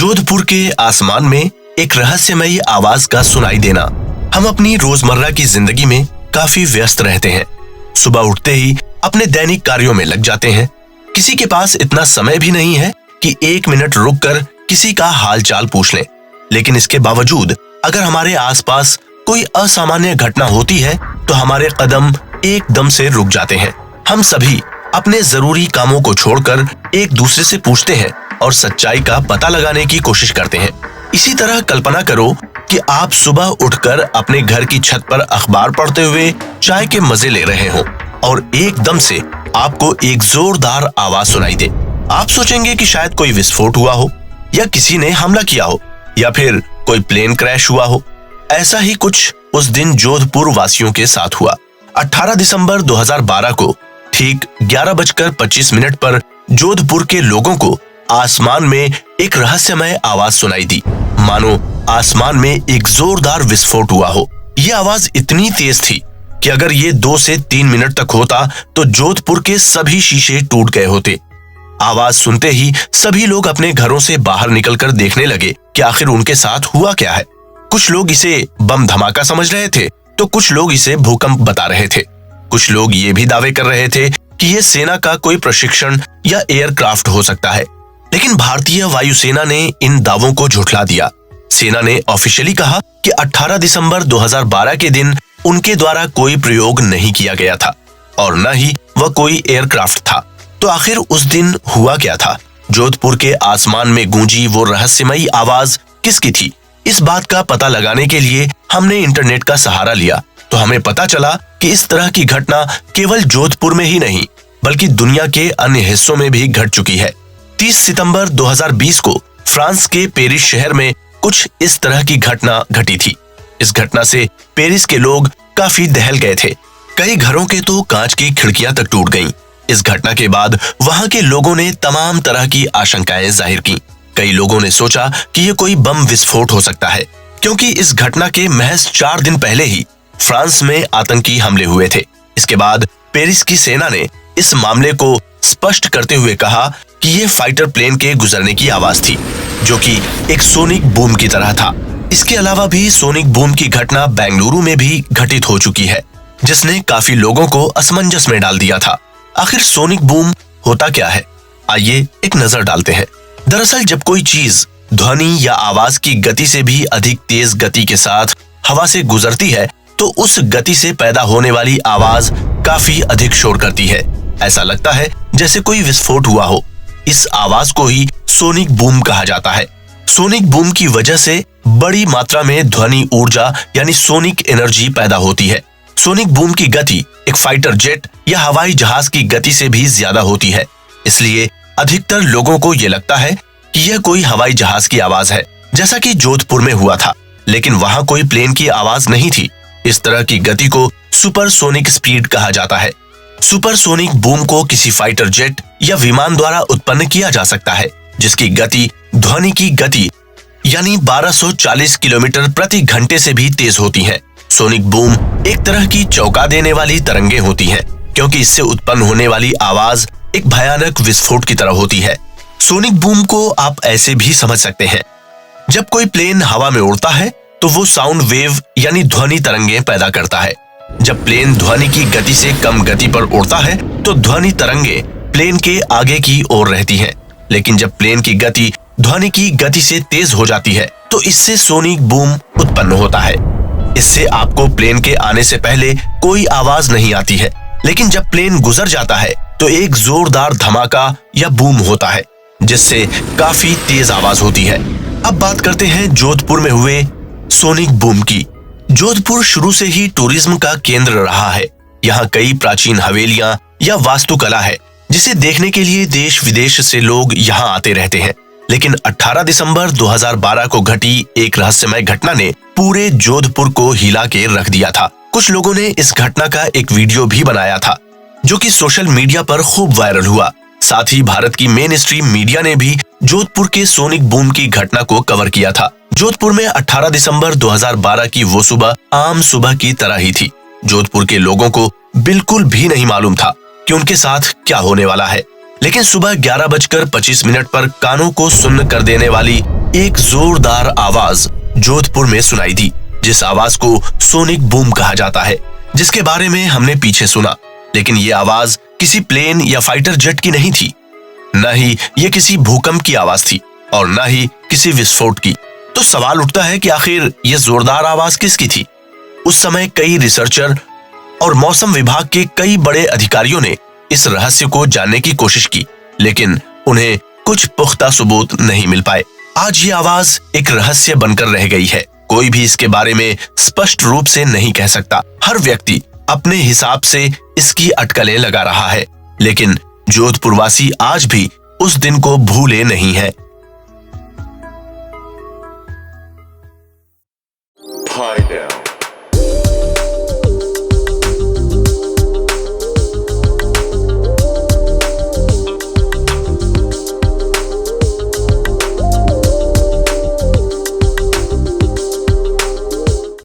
जोधपुर के आसमान में एक रहस्यमयी आवाज का सुनाई देना। हम अपनी रोजमर्रा की जिंदगी में काफी व्यस्त रहते हैं। सुबह उठते ही अपने दैनिक कार्यों में लग जाते हैं। किसी के पास इतना समय भी नहीं है कि 1 मिनट रुककर किसी का हाल चाल पूछ लें। लेकिन इसके बावजूद अगर हमारे आसपास कोई असामान्य घटना होती है तो हमारे कदम एकदम से रुक जाते हैं। हम सभी अपने जरूरी कामों को छोड़कर एक दूसरे से पूछते हैं और सच्चाई का पता लगाने की कोशिश करते हैं। इसी तरह कल्पना करो कि आप सुबह उठकर अपने घर की छत पर अखबार पढ़ते हुए चाय के मजे ले रहे हो और एकदम से आपको एक जोरदार आवाज सुनाई दे। आप सोचेंगे कि शायद कोई विस्फोट हुआ हो या किसी ने हमला किया हो या फिर कोई प्लेन क्रैश हुआ हो। ऐसा ही कुछ उस दिन जोधपुर वासियों के साथ हुआ। 18 दिसंबर 2012 को ठीक 11:25 पर जोधपुर के लोगों को आसमान में एक रहस्यमय आवाज सुनाई दी, मानो आसमान में एक जोरदार विस्फोट हुआ हो। यह आवाज इतनी तेज थी कि अगर ये 2 से 3 मिनट तक होता तो जोधपुर के सभी शीशे टूट गए होते। आवाज सुनते ही सभी लोग अपने घरों से बाहर निकलकर देखने लगे कि आखिर उनके साथ हुआ क्या है। कुछ लोग इसे बम धमाका समझ रहे थे तो कुछ लोग इसे भूकंप बता रहे थे। कुछ लोग ये भी दावे कर रहे थे कि यह सेना का कोई प्रशिक्षण या एयरक्राफ्ट हो सकता है। लेकिन भारतीय वायुसेना ने इन दावों को झुठला दिया। सेना ने ऑफिशियली कहा कि 18 दिसंबर 2012 के दिन उनके द्वारा कोई प्रयोग नहीं किया गया था और न ही वह कोई एयरक्राफ्ट था। तो आखिर उस दिन हुआ क्या था? जोधपुर के आसमान में गूंजी वो रहस्यमयी आवाज किसकी थी? इस बात का पता लगाने के लिए हमने इंटरनेट का सहारा लिया तो हमें पता चला कि इस तरह की घटना केवल जोधपुर में ही नहीं बल्कि दुनिया के अन्य हिस्सों में भी घट चुकी है। 30 सितंबर 2020 को फ्रांस के पेरिस शहर में कुछ इस तरह की घटना घटी थी। इस घटना से पेरिस के लोग काफी दहल गए थे। कई घरों के तो कांच की खिड़कियां तक टूट गईं। इस घटना के बाद वहां के लोगों ने तमाम तरह की आशंकाएं जाहिर की। कई लोगों ने सोचा कि ये कोई बम विस्फोट हो सकता है, क्योंकि इस घटना के महज 4 दिन पहले ही फ्रांस में आतंकी हमले हुए थे। इसके बाद पेरिस की सेना ने इस मामले को स्पष्ट करते हुए कहा कि ये फाइटर प्लेन के गुजरने की आवाज थी, जो कि एक सोनिक बूम की तरह था। इसके अलावा भी सोनिक बूम की घटना बेंगलुरु में भी घटित हो चुकी है, जिसने काफी लोगों को असमंजस में डाल दिया था। आखिर सोनिक बूम होता क्या है? आइए एक नजर डालते हैं। दरअसल जब कोई चीज ध्वनि या आवाज की गति से भी अधिक तेज गति के साथ हवा से गुजरती है तो उस गति से पैदा होने वाली आवाज काफी अधिक शोर करती है। ऐसा लगता है जैसे कोई विस्फोट हुआ हो। इस आवाज को ही सोनिक बूम कहा जाता है। सोनिक बूम की वजह से बड़ी मात्रा में ध्वनि ऊर्जा यानी सोनिक एनर्जी पैदा होती है। सोनिक बूम की गति एक फाइटर जेट या हवाई जहाज की गति से भी ज्यादा होती है। इसलिए अधिकतर लोगों को ये लगता है कि यह कोई हवाई जहाज की आवाज है, जैसा कि जोधपुर में हुआ था। लेकिन वहां कोई प्लेन की आवाज नहीं थी। इस तरह की गति को सुपरसोनिक स्पीड कहा जाता है। सुपरसोनिक बूम को किसी फाइटर जेट या विमान द्वारा उत्पन्न किया जा सकता है, जिसकी गति ध्वनि की गति यानी 1240 किलोमीटर प्रति घंटे से भी तेज होती है। सोनिक बूम एक तरह की चौंका देने वाली तरंगे होती हैं, क्योंकि इससे उत्पन्न होने वाली आवाज एक भयानक विस्फोट की तरह होती है। सोनिक बूम को आप ऐसे भी समझ सकते हैं, जब कोई प्लेन हवा में उड़ता है तो वो साउंड वेव यानी ध्वनि तरंगे पैदा करता है। जब प्लेन ध्वनि की गति से कम गति पर उड़ता है तो ध्वनि तरंगे प्लेन के आगे की ओर रहती हैं। लेकिन जब प्लेन की गति ध्वनि की गति से तेज हो जाती है तो इससे सोनिक बूम उत्पन्न होता है। इससे आपको प्लेन के आने से पहले कोई आवाज नहीं आती है, लेकिन जब प्लेन गुजर जाता है तो एक जोरदार धमाका या बूम होता है, जिससे काफी तेज आवाज होती है। अब बात करते हैं जोधपुर में हुए सोनिक बूम की। जोधपुर शुरू से ही टूरिज्म का केंद्र रहा है। यहाँ कई प्राचीन हवेलियां या वास्तुकला है, जिसे देखने के लिए देश विदेश से लोग यहाँ आते रहते हैं। लेकिन 18 दिसंबर 2012 को घटी एक रहस्यमय घटना ने पूरे जोधपुर को हिला के रख दिया था। कुछ लोगों ने इस घटना का एक वीडियो भी बनाया था, जो कि सोशल मीडिया पर खूब वायरल हुआ। साथ ही भारत की मेन स्ट्रीम मीडिया ने भी जोधपुर के सोनिक बूम की घटना को कवर किया था। जोधपुर में 18 दिसंबर 2012 की वो सुबह आम सुबह की तरह ही थी। जोधपुर के लोगों को बिल्कुल भी नहीं मालूम था कि उनके साथ क्या होने वाला है। लेकिन सुबह 11:25 पर कानों को सुन्न कर देने वाली एक जोरदार आवाज जोधपुर में सुनाई दी, जिस आवाज को सोनिक बूम कहा जाता है, जिसके बारे में हमने पीछे सुना। लेकिन ये आवाज किसी प्लेन या फाइटर जेट की नहीं थी, न ही ये किसी भूकंप की आवाज थी और न ही किसी विस्फोट की। तो सवाल उठता है कि आखिर ये जोरदार आवाज किसकी थी? उस समय कई रिसर्चर और मौसम विभाग के कई बड़े अधिकारियों ने इस रहस्य को जानने की कोशिश की, लेकिन उन्हें कुछ पुख्ता सबूत नहीं मिल पाए। आज ये आवाज एक रहस्य बनकर रह गई है। कोई भी इसके बारे में स्पष्ट रूप से नहीं कह सकता। हर व्यक्ति अपने हिसाब से इसकी अटकलें लगा रहा है, लेकिन जोधपुरवासी आज भी उस दिन को भूले नहीं हैं। Pi down.